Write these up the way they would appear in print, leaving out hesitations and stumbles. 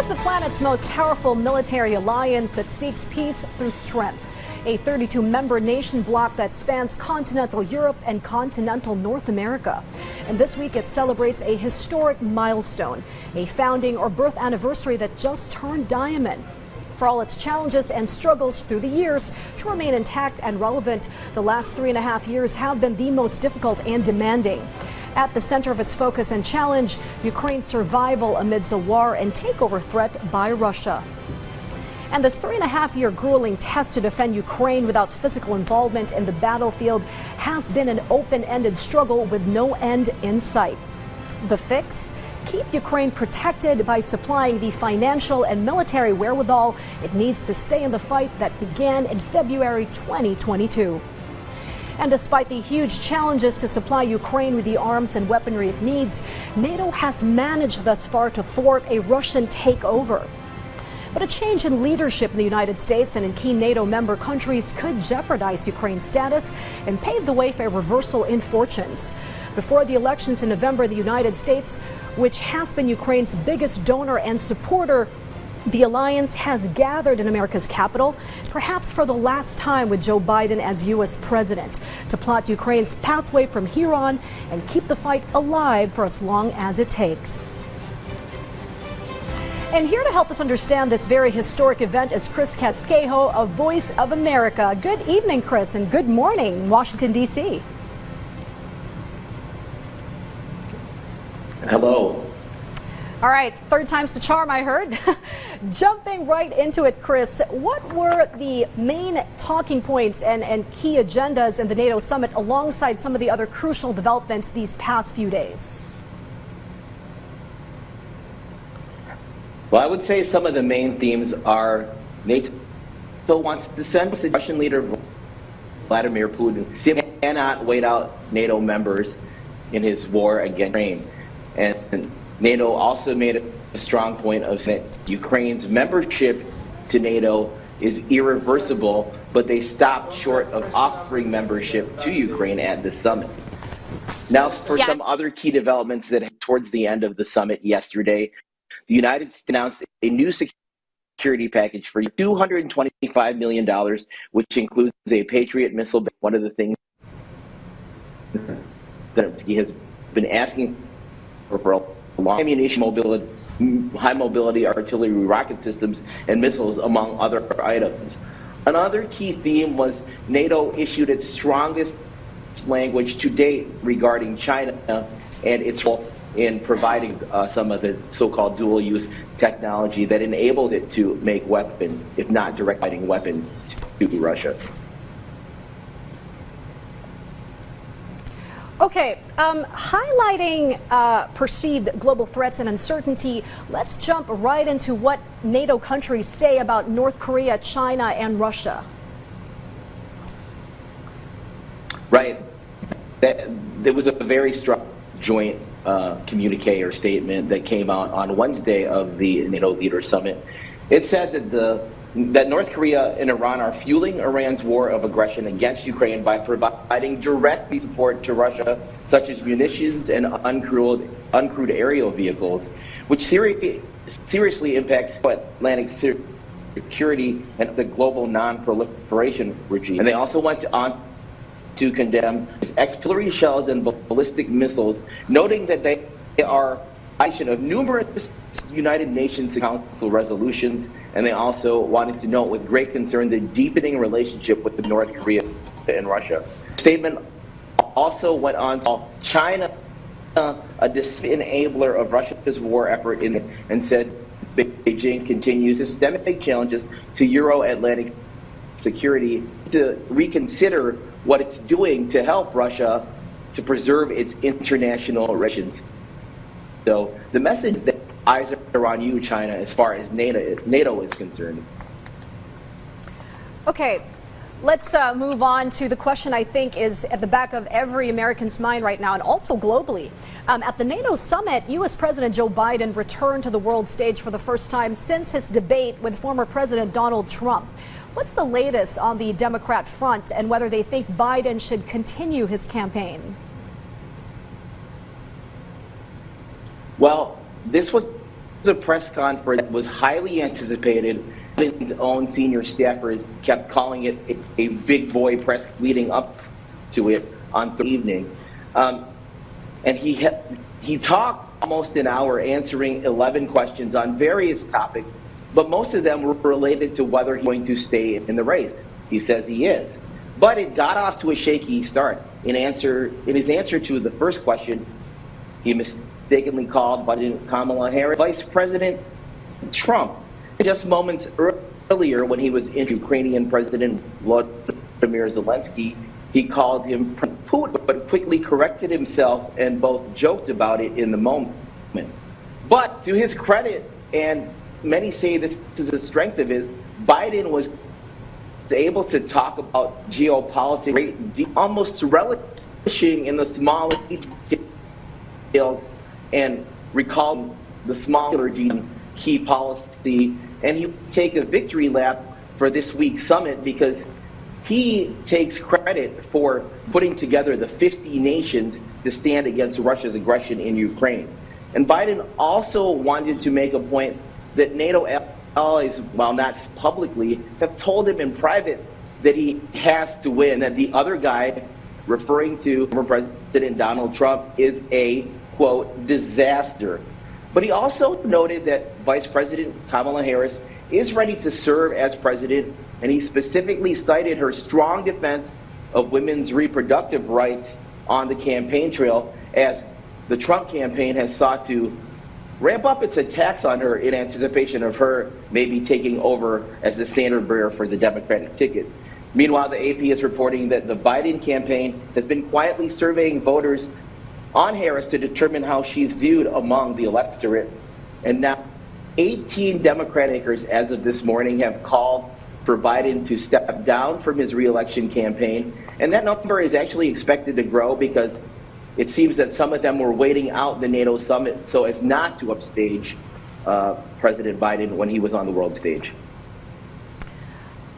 is the planet's most powerful military alliance that seeks peace through strength. A 32-member nation bloc that spans continental Europe and continental North America. And this week it celebrates a historic milestone, a founding or birth anniversary that just turned diamond. For all its challenges and struggles through the years, to remain intact and relevant, the last 3.5 years have been the most difficult and demanding. At the center of its focus and challenge, Ukraine's survival amidst a war and takeover threat by Russia. And this 3.5-year grueling test to defend Ukraine without physical involvement in the battlefield has been an open-ended struggle with no end in sight. The fix? Keep Ukraine protected by supplying the financial and military wherewithal it needs to stay in the fight that began in February 2022. And despite the huge challenges to supply Ukraine with the arms and weaponry it needs, NATO has managed thus far to thwart a Russian takeover. But a change in leadership in the United States and in key NATO member countries could jeopardize Ukraine's status and pave the way for a reversal in fortunes. Before the elections in November, the United States, which has been Ukraine's biggest donor and supporter, the alliance has gathered in America's capital, perhaps for the last time with Joe Biden as U.S. president, to plot Ukraine's pathway from here on and keep the fight alive for as long as it takes. And here to help us understand this very historic event is Chris Casquejo, a Voice of America. Good evening, Chris, and good morning, Washington, D.C. Hello. All right, third time's the charm, I heard. Jumping right into it, Chris, what were the main talking points and key agendas in the NATO summit alongside some of the other crucial developments these past few days? Well, I would say some of the main themes are NATO wants to send the Russian leader Vladimir Putin cannot wait out NATO members in his war against Ukraine. And NATO also made a strong point of saying Ukraine's membership to NATO is irreversible, but they stopped short of offering membership to Ukraine at the summit. Now, for some other key developments that towards the end of the summit yesterday, the United States announced a new security package for $225 million, which includes a Patriot missile. One of the things that Zelensky has been asking for a long ammunition mobility, high mobility artillery rocket systems and missiles, among other items. Another key theme was NATO issued its strongest language to date regarding China and its role in providing some of the so-called dual-use technology that enables it to make weapons, if not direct fighting weapons, to Russia. Okay, highlighting perceived global threats and uncertainty, let's jump right into what NATO countries say about North Korea, China, and Russia. Right. There was a very strong joint communique or statement that came out on Wednesday of the NATO Leaders Summit. It said that North Korea and Iran are fueling Iran's war of aggression against Ukraine by providing direct support to Russia, such as munitions and uncrewed aerial vehicles, which seriously impacts Atlantic security and the global non-proliferation regime. And they also went on to condemn artillery shells and ballistic missiles, noting that they are a violation of numerous United Nations Council resolutions, and they also wanted to note with great concern the deepening relationship with North Korea and Russia. The statement also went on to call China a enabler of Russia's war effort and said Beijing continues systemic challenges to Euro-Atlantic security to reconsider what it's doing to help Russia to preserve its international relations. So the message that eyes are on you, China, as far as NATO is concerned. Okay, let's move on to the question I think is at the back of every American's mind right now, and also globally. At the NATO summit, U.S. President Joe Biden returned to the world stage for the first time since his debate with former President Donald Trump. What's the latest on the Democrat front and whether they think Biden should continue his campaign? Well, this was a press conference that was highly anticipated. Biden's own senior staffers kept calling it a big boy press leading up to it on Thursday evening. And he talked almost an hour answering 11 questions on various topics, but most of them were related to whether he's going to stay in the race. He says he is. But it got off to a shaky start. In his answer to the first question, he mistakenly called Kamala Harris Vice President Trump. Just moments earlier, when he was in Ukrainian President Volodymyr Zelensky, he called him Putin, but quickly corrected himself and both joked about it in the moment. But to his credit, and many say this is a strength of his, Biden was able to talk about geopolitics, almost relishing in the small details and recalling the smaller key policy. And he would take a victory lap for this week's summit because he takes credit for putting together the 50 nations to stand against Russia's aggression in Ukraine. And Biden also wanted to make a point that NATO allies, while not publicly, have told him in private that he has to win, that the other guy, referring to former President Donald Trump, is a, quote, disaster. But he also noted that Vice President Kamala Harris is ready to serve as president, and he specifically cited her strong defense of women's reproductive rights on the campaign trail, as the Trump campaign has sought to ramp up its attacks on her in anticipation of her maybe taking over as the standard bearer for the Democratic ticket. Meanwhile, the AP is reporting that the Biden campaign has been quietly surveying voters on Harris to determine how she's viewed among the electorate. And now 18 Democratic as of this morning have called for Biden to step down from his reelection campaign. And that number is actually expected to grow because it seems that some of them were waiting out the NATO summit so as not to upstage President Biden when he was on the world stage.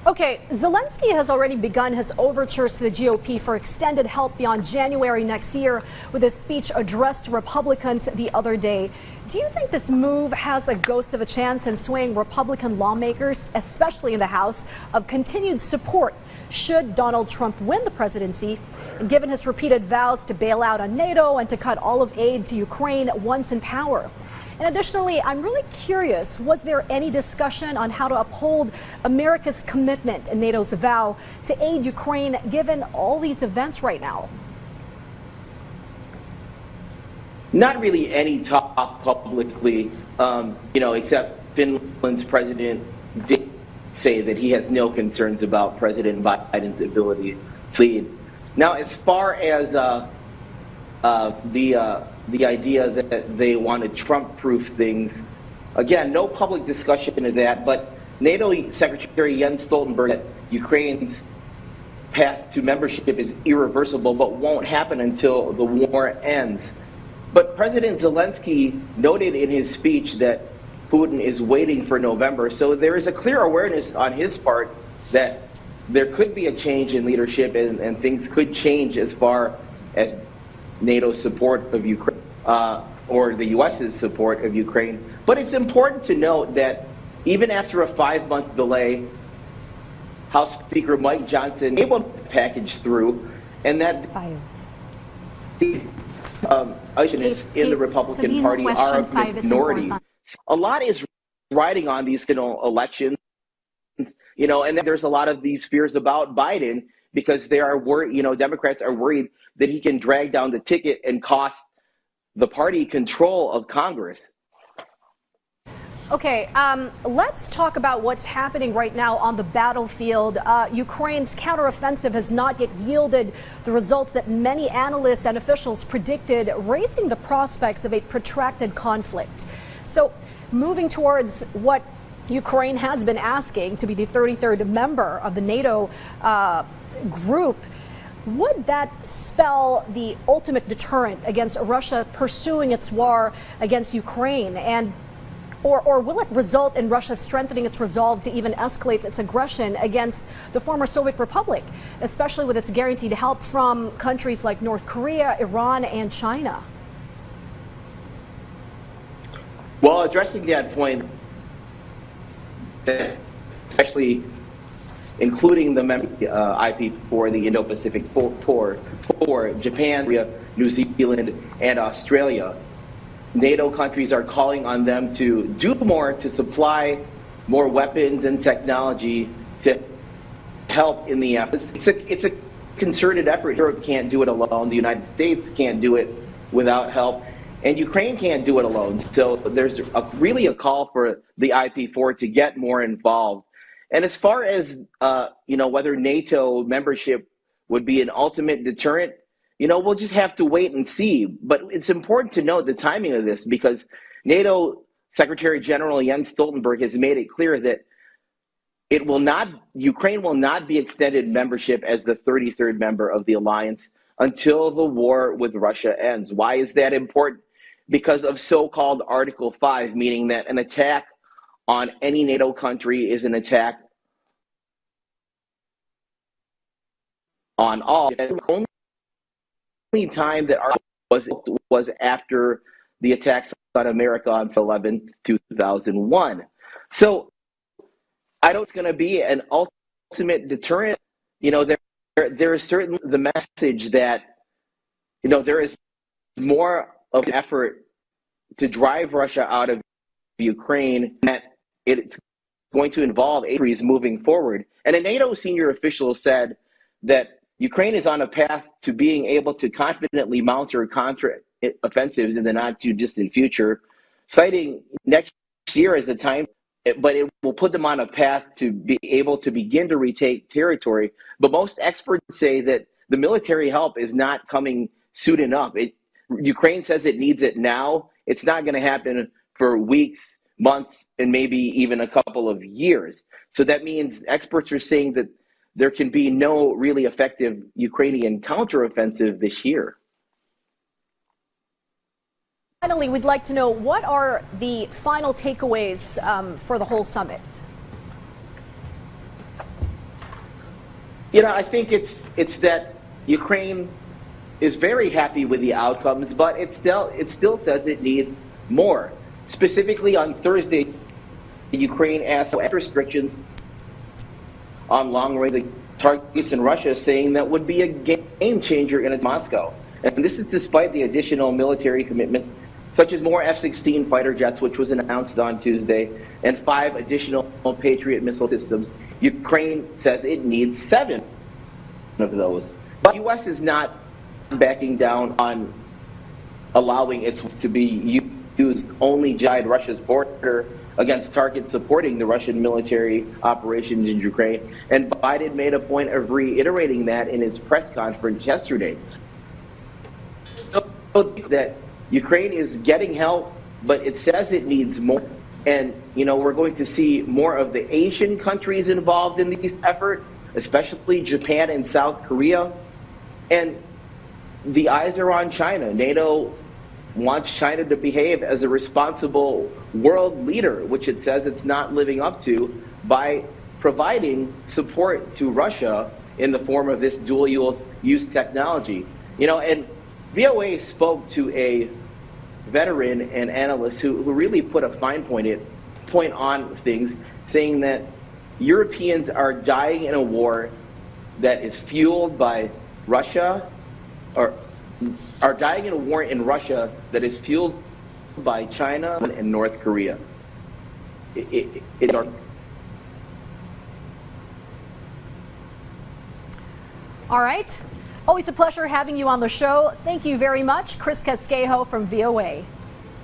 Okay, Zelensky has already begun his overtures to the GOP for extended help beyond January next year with a speech addressed to Republicans the other day. Do you think this move has a ghost of a chance in swaying Republican lawmakers, especially in the House, of continued support should Donald Trump win the presidency? And given his repeated vows to bail out on NATO and to cut all of aid to Ukraine once in power. And additionally, I'm really curious, was there any discussion on how to uphold America's commitment and NATO's vow to aid Ukraine given all these events right now? Not really any talk publicly, except Finland's president did say that he has no concerns about President Biden's ability to lead. Now, as far as the idea that they want to Trump-proof things, again, no public discussion of that, but NATO Secretary Jens Stoltenberg that Ukraine's path to membership is irreversible but won't happen until the war ends. But President Zelensky noted in his speech that Putin is waiting for November, so there is a clear awareness on his part that there could be a change in leadership and things could change as far as NATO's support of Ukraine or the U.S.'s support of Ukraine. But it's important to note that even after a 5-month delay, House Speaker Mike Johnson able to package through, and that the isolations in the Republican Party are a minority. A lot is riding on these elections, and then there's a lot of these fears about Biden because they are worried, Democrats are worried that he can drag down the ticket and cost the party control of Congress. Okay, let's talk about what's happening right now on the battlefield. Ukraine's counteroffensive has not yet yielded the results that many analysts and officials predicted, raising the prospects of a protracted conflict. So, moving towards what Ukraine has been asking to be the 33rd member of the NATO group, would that spell the ultimate deterrent against Russia pursuing its war against Ukraine? And or will it result in Russia strengthening its resolve to even escalate its aggression against the former Soviet Republic, especially with its guaranteed help from countries like North Korea, Iran, and China? Well, addressing that point, especially including the IP for the Indo-Pacific for Japan, Korea, New Zealand, and Australia. NATO countries are calling on them to do more to supply more weapons and technology to help in the effort. It's a concerted effort. Europe can't do it alone. The United States can't do it without help. And Ukraine can't do it alone. So there's really a call for the IP4 to get more involved. And as far as whether NATO membership would be an ultimate deterrent, we'll just have to wait and see. But it's important to note the timing of this, because NATO Secretary General Jens Stoltenberg has made it clear that Ukraine will not be extended membership as the 33rd member of the alliance until the war with Russia ends. Why is that important? Because of so-called Article 5, meaning that an attack on any NATO country is an attack on all. The only time that was after the attacks on America on 11, 2001. So I don't think it's going to be an ultimate deterrent. There is certainly the message that, there is more of an effort to drive Russia out of Ukraine, that it's going to involve countries moving forward. And a NATO senior official said that Ukraine is on a path to being able to confidently mount her counter-offensives in the not-too-distant future, citing next year as a time, but it will put them on a path to be able to begin to retake territory. But most experts say that the military help is not coming soon enough. Ukraine says it needs it now. It's not going to happen for weeks, months, and maybe even a couple of years. So that means experts are saying that there can be no really effective Ukrainian counteroffensive this year. Finally, we'd like to know, what are the final takeaways for the whole summit? I think it's that Ukraine is very happy with the outcomes, but it still says it needs more. Specifically on Thursday, Ukraine asked for restrictions on long-range targets in Russia, saying that would be a game changer in Moscow. And this is despite the additional military commitments, such as more F-16 fighter jets, which was announced on Tuesday, and 5 additional Patriot missile systems. Ukraine says it needs 7 of those. But the U.S. is not backing down on allowing it to be used only inside Russia's border against targets supporting the Russian military operations in Ukraine. And Biden made a point of reiterating that in his press conference yesterday. That Ukraine is getting help, but it says it needs more. And, we're going to see more of the Asian countries involved in this effort, especially Japan and South Korea. And the eyes are on China. NATO wants China to behave as a responsible world leader, which it says it's not living up to, by providing support to Russia in the form of this dual-use technology. And VOA spoke to a veteran and analyst who really put a fine point on things, saying that Europeans are dying in a war that is fueled by Russia, or are dying in a war in Russia that is fueled by China and North Korea. All right. Always a pleasure having you on the show. Thank you very much, Chris Casquejo from VOA.